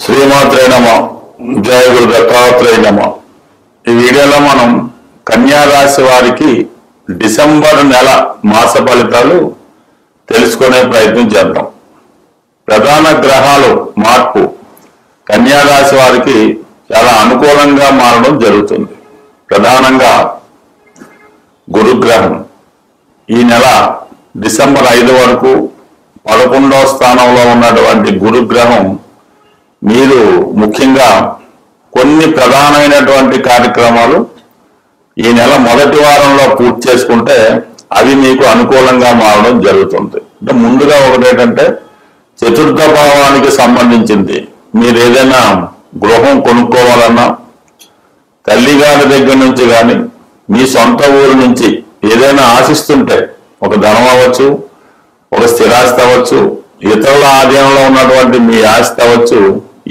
శ్రీమాత్రే నమ. జయ గురు దత్తాత్రేయ నమ. ఈ వీడియోలో మనం కన్యా రాశి వారికి డిసెంబర్ నెల మాస ఫలితాలు తెలుసుకునే ప్రయత్నం చేద్దాం. ప్రధాన గ్రహాలు మార్పు కన్యా రాశి వారికి చాలా అనుకూలంగా మారడం జరుగుతుంది. ప్రధానంగా గురుగ్రహం ఈ నెల డిసెంబర్ 5 వరకు 11వ స్థానంలో ఉన్నటువంటి గురుగ్రహం మీరు ముఖ్యంగా కొన్ని ప్రధానమైనటువంటి కార్యక్రమాలు ఈ నెల మొదటి వారంలో పూర్తి చేసుకుంటే అవి మీకు అనుకూలంగా మారడం జరుగుతుంది. అంటే ముందుగా ఒకటేంటంటే చతుర్థ భావానికి సంబంధించింది మీరు ఏదైనా గృహం కొనుక్కోవాలన్నా తల్లిగారి దగ్గర నుంచి కానీ మీ సొంత ఊరు నుంచి ఏదైనా ఆశిస్తుంటే ఒక ధనం అవ్వచ్చు, ఒక స్థిరాస్తి అవ్వచ్చు, ఇతరుల ఆధీనంలో ఉన్నటువంటి మీ ఆస్తి అవ్వచ్చు,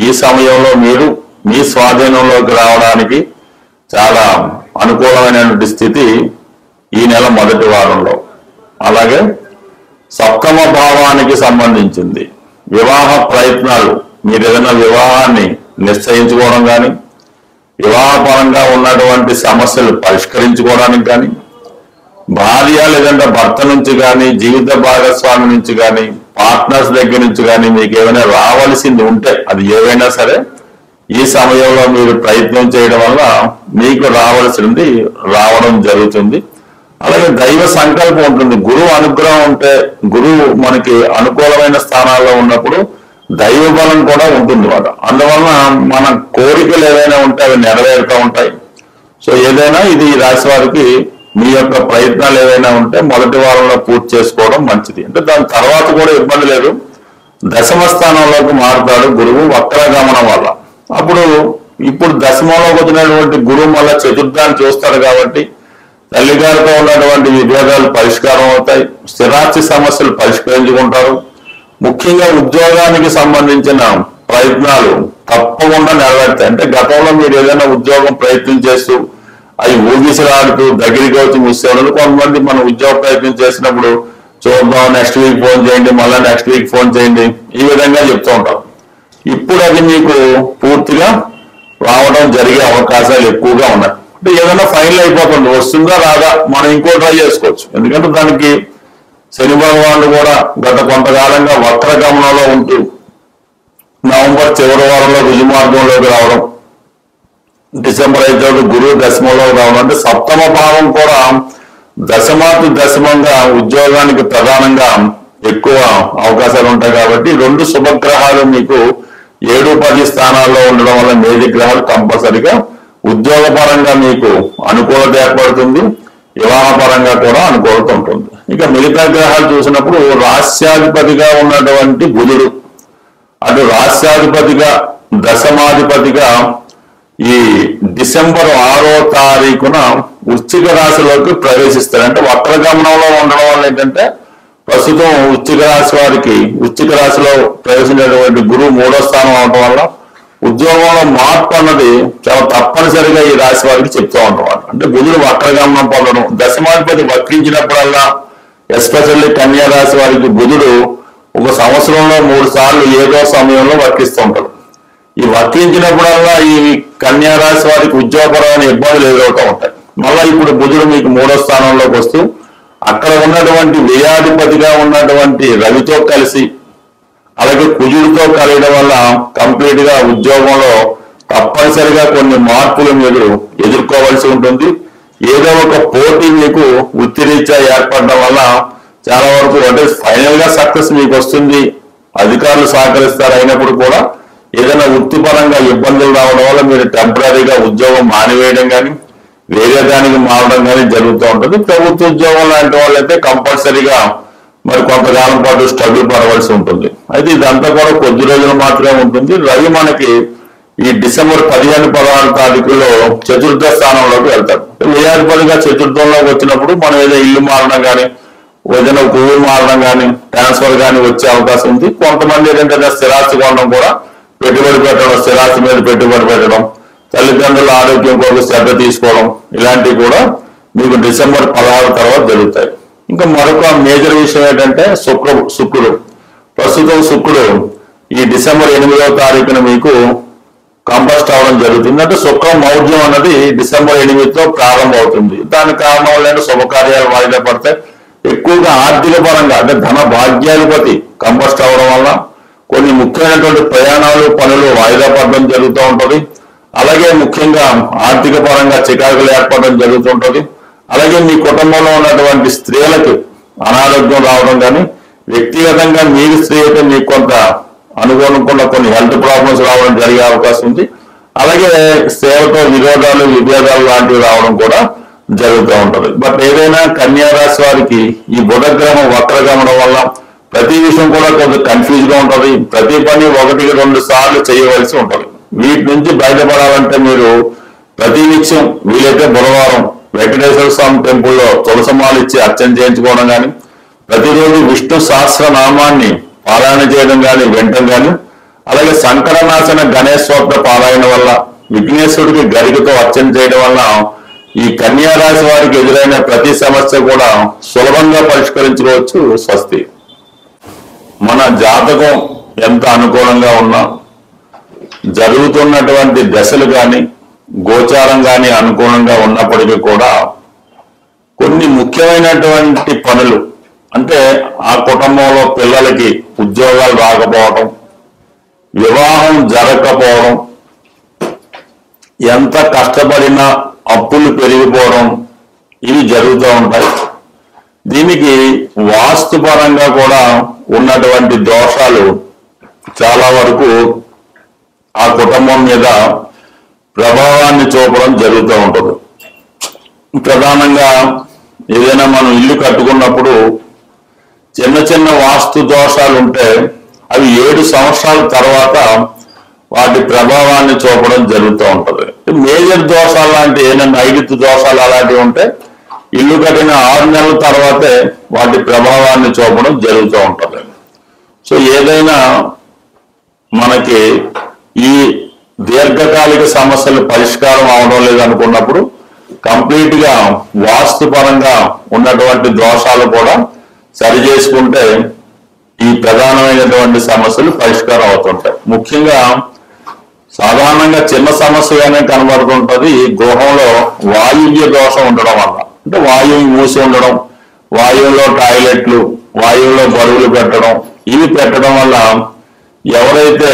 ఈ సమయంలో మీరు మీ స్వాధీనంలోకి రావడానికి చాలా అనుకూలమైనటువంటి స్థితి ఈ నెల మొదటి వారంలో. అలాగే సప్తమ భావానికి సంబంధించింది వివాహ ప్రయత్నాలు మీరు ఏదైనా వివాహాన్ని నిశ్చయించుకోవడం కానీ వివాహపరంగా ఉన్నటువంటి సమస్యలు పరిష్కరించుకోవడానికి కానీ భార్య లేదంటే భర్త నుంచి కానీ జీవిత భాగస్వామి నుంచి కానీ పార్ట్నర్స్ దగ్గర నుంచి కానీ మీకు ఏమైనా రావాల్సింది ఉంటే అది ఏవైనా సరే ఈ సమయంలో మీరు ప్రయత్నం చేయడం వల్ల మీకు రావాల్సింది రావడం జరుగుతుంది. అలాగే దైవ సంకల్పం ఉంటుంది. గురువు అనుగ్రహం ఉంటే గురువు మనకి అనుకూలమైన స్థానాల్లో ఉన్నప్పుడు దైవ బలం కూడా ఉంటుంది అన్నమాట. అందువలన మన కోరికలు ఏదైనా ఉంటే అవి నెరవేరుతూ ఉంటాయి. సో ఏదైనా ఇది ఈ రాశి వారికి మీ యొక్క ప్రయత్నాలు ఏవైనా ఉంటే మొదటి వారంలో పూర్తి చేసుకోవడం మంచిది. అంటే దాని తర్వాత కూడా ఇబ్బంది లేదు. దశమ స్థానంలోకి మారుతాడు గురువు వక్రగమనం వల్ల. ఇప్పుడు దశమంలోకి వచ్చినటువంటి గురువు మళ్ళా చతుర్థాన్ని చూస్తాడు కాబట్టి తల్లిగారితో ఉన్నటువంటి విభేదాలు పరిష్కారం అవుతాయి. స్థిరాస్తి సమస్యలు పరిష్కరించుకుంటారు. ముఖ్యంగా ఉద్యోగానికి సంబంధించిన ప్రయత్నాలు తప్పకుండా నెరవేరుతాయి. అంటే గతంలో మీరు ఏదైనా ఉద్యోగం ప్రయత్నం చేస్తూ అవి ఊగిసలాడుతూ దగ్గరికి వచ్చి ముసేవాళ్ళు కొంతమంది మనం ఉద్యోగ ప్రయత్నం చేసినప్పుడు చూద్దాం, నెక్స్ట్ వీక్ ఫోన్ చేయండి, మళ్ళీ నెక్స్ట్ వీక్ ఫోన్ చేయండి, ఈ విధంగా చెప్తూ ఉంటాం. ఇప్పుడు అది మీకు పూర్తిగా రావడం జరిగే అవకాశాలు ఎక్కువగా ఉన్నాయి. అంటే ఏదైనా ఫైనల్ అయిపోతుంది, వస్తుందా రాదా మనం ఇంకో ట్రై చేసుకోవచ్చు. ఎందుకంటే దానికి శని భగవానుడు కూడా గత కొంతకాలంగా వక్రగమనంలో ఉంటూ నవంబర్ చివరి వారంలో రుజుమార్గంలోకి రావడం, డిసెంబర్ 5 గురువు దశమంలో రావడం, అంటే సప్తమ భావం కూడా దశమాతి దశమంగా ఉద్యోగానికి ప్రధానంగా ఎక్కువ అవకాశాలు ఉంటాయి. కాబట్టి రెండు శుభగ్రహాలు మీకు 7-10 స్థానాల్లో ఉండడం వల్ల మేజర్ గ్రహాలు కంపల్సరిగా ఉద్యోగ పరంగా మీకు అనుకూలత ఏర్పడుతుంది, వివాహ పరంగా కూడా అనుకూలత ఉంటుంది. ఇక మిగతా గ్రహాలు చూసినప్పుడు రాస్యాధిపతిగా ఉన్నటువంటి బుధుడు అటు రాస్యాధిపతిగా దశమాధిపతిగా ఈ డిసెంబర్ 6వ తారీఖున వృశ్చిక రాశిలోకి ప్రవేశిస్తారు. అంటే వక్రగమనంలో ఉండడం వల్ల ఏంటంటే ప్రస్తుతం వృశ్చిక రాశి వారికి వృశ్చిక రాశిలో ప్రవేశించినటువంటి గురువు 3వ స్థానం అవడం వల్ల ఉద్యోగంలో మార్పు అన్నది చాలా తప్పనిసరిగా ఈ రాశి వారికి చెప్తూ ఉంటాం. అంటే బుధుడు వక్రగమనం పొందడం, దశమాధిపతి వక్రించినప్పుడల్లా ఎస్పెషల్లీ కన్యా రాశి వారికి బుధుడు ఒక సంవత్సరంలో 3 సార్లు ఏదో సమయంలో వర్తిస్తూ ఉంటాడు. ఈ వర్తించినప్పుడల్లా ఈ కన్యా రాశి వారికి ఉద్యోగపరమైన ఇబ్బందులు ఎదురవుతూ ఉంటాయి. మళ్ళీ ఇప్పుడు బుధుడు మీకు 3వ స్థానంలోకి వస్తూ అక్కడ ఉన్నటువంటి వ్యయాధిపతిగా ఉన్నటువంటి రవితో కలిసి అలాగే కుజుడితో కలియడం వల్ల కంప్లీట్ గా ఉద్యోగంలో తప్పనిసరిగా కొన్ని మార్పులు మీరు ఎదుర్కోవాల్సి ఉంటుంది. ఏదో ఒక పోటీ మీకు వృత్తిరీత్యా ఏర్పడడం వల్ల చాలా వరకు అంటే ఫైనల్ గా సక్సెస్ మీకు వస్తుంది, అధికారులు సహకరిస్తారు. అయినప్పుడు కూడా ఏదైనా వృత్తిపరంగా ఇబ్బందులు రావడం వల్ల మీరు టెంపరీగా ఉద్యోగం మానివేయడం కానీ వేరే దానికి మారడం కానీ జరుగుతూ ఉంటుంది. ప్రభుత్వ ఉద్యోగం లాంటి వాళ్ళైతే కంపల్సరీగా మరి కొంతకాలం పాటు స్ట్రగుల్ పడవలసి ఉంటుంది. అయితే ఇదంతా కూడా కొద్ది రోజులు మాత్రమే ఉంటుంది. రవి మనకి ఈ డిసెంబర్ 15-16 తారీఖుల్లో చతుర్థ స్థానంలోకి వెళ్తాడు. వ్యయాధిపతిగా చతుర్థంలోకి వచ్చినప్పుడు మనం ఏదైనా ఇల్లు మారడం కానీ ఏదైనా ఊరు మారడం కానీ ట్రాన్స్ఫర్ కానీ వచ్చే అవకాశం ఉంది. కొంతమంది ఏంటంటే స్థిరాస్తి కొనడం కూడా పెట్టుబడి పెట్టడం, స్థిరాస్తి మీద పెట్టుబడి పెట్టడం, తల్లిదండ్రుల ఆరోగ్యం కొరకు శ్రద్ధ తీసుకోవడం ఇలాంటివి కూడా మీకు డిసెంబర్ 16 తర్వాత జరుగుతాయి. ఇంకా మరొక మేజర్ విషయం ఏంటంటే శుక్రుడు ప్రస్తుతం శుక్రుడు ఈ డిసెంబర్ 8వ తారీఖున మీకు కంబస్ట్ అవడం జరుగుతుంది. అంటే శుక్ర మౌఢ్యం అన్నది డిసెంబర్ 8తో ప్రారంభం అవుతుంది. దానికి కారణం వల్ల శుభకార్యాలు వాయిదా పడతాయి. ఎక్కువగా ఆర్థిక పరంగా అంటే ధన భాగ్యాధిపతి కంబస్ట్ అవడం వల్ల కొన్ని ముఖ్యమైనటువంటి ప్రయాణాలు పనులు వాయిదా పడడం జరుగుతూ ఉంటుంది. అలాగే ముఖ్యంగా ఆర్థిక పరంగా చికాకులు ఏర్పడడం జరుగుతుంటుంది. అలాగే మీ కుటుంబంలో ఉన్నటువంటి స్త్రీలకు అనారోగ్యం రావడం కానీ, వ్యక్తిగతంగా మీరు స్త్రీ అయితే మీకు కొంత అనుకోకుండా కొన్ని హెల్త్ ప్రాబ్లమ్స్ రావడం జరిగే అవకాశం ఉంది. అలాగే స్త్రీలతో విరోధాలు విభేదాలు లాంటివి రావడం కూడా జరుగుతూ ఉంటుంది. బట్ ఏదైనా కన్యా రాశి వారికి ఈ బుధగ్రహం వక్రగమనం వల్ల ప్రతి విషయం కూడా కొంచెం కన్ఫ్యూజ్ గా ఉంటుంది. ప్రతి పని 1-2 సార్లు చేయవలసి ఉంటుంది. వీటి నుంచి బయటపడాలంటే మీరు ప్రతి నిత్యం వీలైతే బుధవారం వెంకటేశ్వర స్వామి టెంపుల్లో తులసమాలు ఇచ్చి అర్చన చేయించుకోవడం కానీ, ప్రతిరోజు విష్ణు సహస్రనామాన్ని పారాయణ చేయడం కానీ వినటం కానీ, అలాగే సంకటనాశన గణేశ్ స్తోత్ర పారాయణ వల్ల విఘ్నేశ్వరుడికి గరికతో అర్చన చేయడం వల్ల ఈ కన్యా రాశి వారికి ఎదురైన ప్రతి సమస్య కూడా సులభంగా పరిష్కరించుకోవచ్చు. స్వస్తి. మన జాతకం ఎంత అనుకూలంగా ఉన్నా, జరుగుతున్నటువంటి దశలు కానీ గోచారం కానీ అనుకూలంగా ఉన్నప్పటికీ కూడా కొన్ని ముఖ్యమైనటువంటి పనులు అంటే ఆ కుటుంబంలో పిల్లలకి ఉద్యోగాలు రాకపోవడం, వివాహం జరగకపోవడం, ఎంత కష్టపడినా అప్పులు పెరిగిపోవడం, ఇవి జరుగుతూ ఉంటాయి. దీనికి వాస్తుపరంగా కూడా ఉన్నటువంటి దోషాలు చాలా వరకు ఆ కుటుంబం మీద ప్రభావాన్ని చూపడం జరుగుతూ ఉంటుంది. ప్రధానంగా ఏదైనా మనం ఇల్లు కట్టుకున్నప్పుడు చిన్న చిన్న వాస్తు దోషాలు ఉంటే అవి 7 సంవత్సరాల తర్వాత వాటి ప్రభావాన్ని చూపడం జరుగుతూ ఉంటుంది. మేజర్ దోషాలు లాంటి ఏదైనా నైరుతి దోషాలు అలాంటివి ఉంటే ఇల్లు కట్టిన 6 నెలల తర్వాతే వాటి ప్రభావాన్ని చూపడం జరుగుతూ ఉంటుంది. సో ఏదైనా మనకి ఈ దీర్ఘకాలిక సమస్యలు పరిష్కారం అవడం లేదనుకున్నప్పుడు కంప్లీట్ గా వాస్తుపరంగా ఉన్నటువంటి దోషాలు కూడా సరి చేసుకుంటే ఈ ప్రధానమైనటువంటి సమస్యలు పరిష్కారం అవుతుంటాయి. ముఖ్యంగా సాధారణంగా చిన్న సమస్యగానే కనబడుతుంటది ఈ గృహంలో వాయువ్య దోషం ఉండడం వల్ల. అంటే వాయువు మూసి ఉండడం, వాయువులో టాయిలెట్లు, వాయువులో బరువులు పెట్టడం, ఇవి పెట్టడం వల్ల ఎవరైతే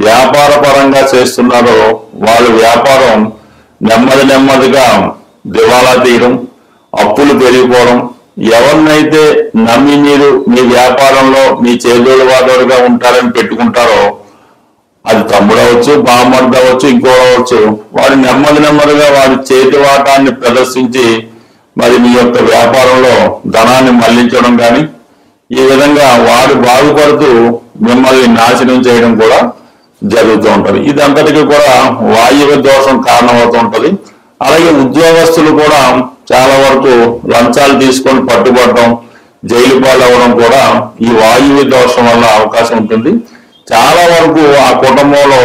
వ్యాపార పరంగా చేస్తున్నారో వాళ్ళ వ్యాపారం నెమ్మదిగా దివాలా తీయడం, అప్పులు పెరిగిపోవడం, ఎవరినైతే నమ్మి మీరు మీ వ్యాపారంలో మీ చేదోడు వాదోడుగా ఉంటారని పెట్టుకుంటారో అది తమ్ముడు అవచ్చు, బామ్మర్ది అవ్వచ్చు, ఇంకోవచ్చు, వాడు నెమ్మదిగా వాడి చేతి వాటాన్ని ప్రదర్శించి మరి మీ యొక్క వ్యాపారంలో ధనాన్ని మళ్లించడం కానీ, ఈ విధంగా వాడు బాగుపడుతూ మిమ్మల్ని నాశనం చేయడం కూడా జరుగుతూ ఉంటది. ఇదంతటికీ కూడా వాయువ్య దోషం కారణమవుతూ ఉంటది. అలాగే ఉద్యోగస్తులు కూడా చాలా వరకు లంచాలు తీసుకొని పట్టుబడటం, జైలు పాలవడం కూడా ఈ వాయువ్య దోషం వల్ల అవకాశం ఉంటుంది. చాలా వరకు ఆ కుటుంబంలో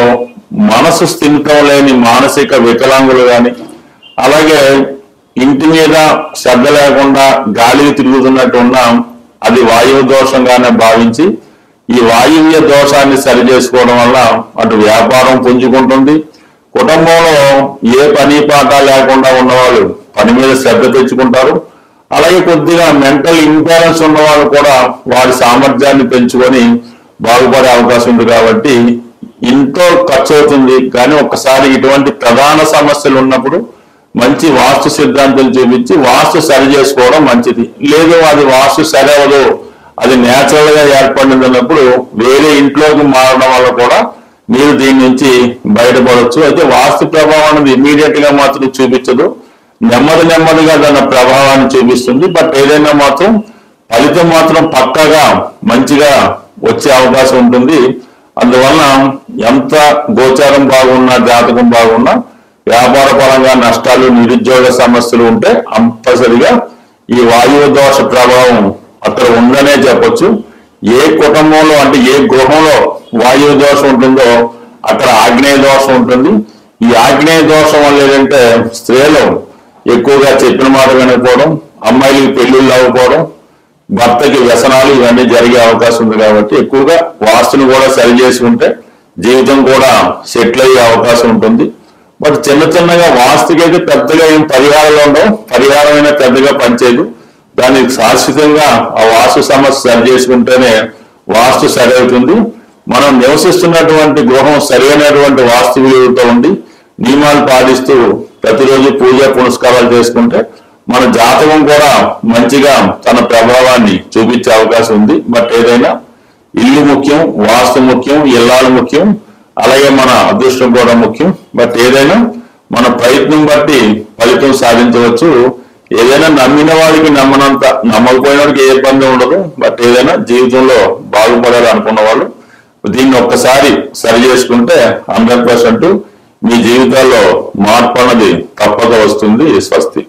మనసు స్థిమితం లేని మానసిక వికలాంగులు కానీ, అలాగే ఇంటి మీద శ్రద్ధ లేకుండా గాలికి తిరుగుతున్నట్టు ఉన్నా అది వాయువు దోషంగానే భావించి ఈ వాయువ్య దోషాన్ని సరి చేసుకోవడం వల్ల అటు వ్యాపారం పుంజుకుంటుంది. కుటుంబంలో ఏ పని పాట లేకుండా ఉన్నవాళ్ళు పని మీద శ్రద్ధ తెచ్చుకుంటారు. అలాగే కొద్దిగా మెంటల్ ఇంబ్యాలెన్స్ ఉన్నవాళ్ళు కూడా వారి సామర్థ్యాన్ని పెంచుకొని బాగుపడే అవకాశం ఉంది. కాబట్టి ఎంతో ఖర్చు అవుతుంది. కానీ ఒక్కసారి ఇటువంటి ప్రధాన సమస్యలు ఉన్నప్పుడు మంచి వాస్తు సిద్ధాంతం చూపించి వాస్తు సరి చేసుకోవడం మంచిది. లేదు అది వాస్తు సరి అవ్వదు, అది నేచురల్ గా ఏర్పడింది అన్నప్పుడు వేరే ఇంట్లోకి మారడం వల్ల కూడా మీరు దీని నుంచి బయటపడవచ్చు. అయితే వాస్తు ప్రభావం అనేది ఇమీడియట్ గా మాత్రం చూపించదు, నెమ్మదిగా దాని ప్రభావాన్ని చూపిస్తుంది. బట్ ఏదైనా మాత్రం ఫలితం మాత్రం పక్కాగా మంచిగా వచ్చే అవకాశం ఉంటుంది. అందువల్ల ఎంత గోచారం బాగున్నా జాతకం బాగున్నా వ్యాపార పరంగా నష్టాలు నిరుద్యోగ సమస్యలు ఉంటే కంపల్సరిగా ఈ వాయువు దోష ప్రభావం అక్కడ ఉందనే చెప్పొచ్చు. ఏ కుటుంబంలో అంటే ఏ గృహంలో వాయువు దోషం ఉంటుందో అక్కడ ఆగ్నేయ దోషం ఉంటుంది. ఈ ఆగ్నేయ దోషం వల్ల ఏంటంటే స్త్రీలు ఎక్కువగా చెప్పిన మాట వినకపోవడం, అమ్మాయిలకి పెళ్లిళ్ళు అవ్వకపోవడం, భర్తకి వ్యసనాలు ఇవన్నీ జరిగే అవకాశం ఉంది కాబట్టి ఎక్కువగా వాస్తుని కూడా సరి చేసుకుంటే జీవితం కూడా సెటిల్ అయ్యే అవకాశం ఉంటుంది. బట్ చిన్న చిన్నగా వాస్తుకి అయితే పెద్దగా ఏం పరిహారాలు ఉండవు, పరిహారం అయినా పెద్దగా పనిచేయదు. దానికి శాశ్వతంగా ఆ వాస్తు సమస్య సరి చేసుకుంటేనే వాస్తు సరి అవుతుంది. మనం నివసిస్తున్నటువంటి గృహం సరైనటువంటి వాస్తు విలువలతో ఉండి నియమాలు పాటిస్తూ ప్రతిరోజు పూజ పునస్కారాలు చేసుకుంటే మన జాతకం కూడా మంచిగా తన ప్రభావాన్ని చూపించే అవకాశం ఉంది. బట్ ఏదైనా ఇల్లు ముఖ్యం, వాస్తు ముఖ్యం, ఇల్లాలు ముఖ్యం, అలాగే మన అదృష్టం కూడా ముఖ్యం. బట్ ఏదైనా మన ప్రయత్నం బట్టి ఫలితం సాధించవచ్చు. ఏదైనా నమ్మిన వాడికి నమ్మనంత, నమ్మకపోయిన వాడికి ఏ ఇబ్బంది ఉండదు. బట్ ఏదైనా జీవితంలో బాగుపడాలి అనుకున్న వాళ్ళు దీన్ని ఒక్కసారి సరి చేసుకుంటే 100% మీ జీవితాల్లో మార్పు అన్నది తప్పక వస్తుంది. స్వస్తి.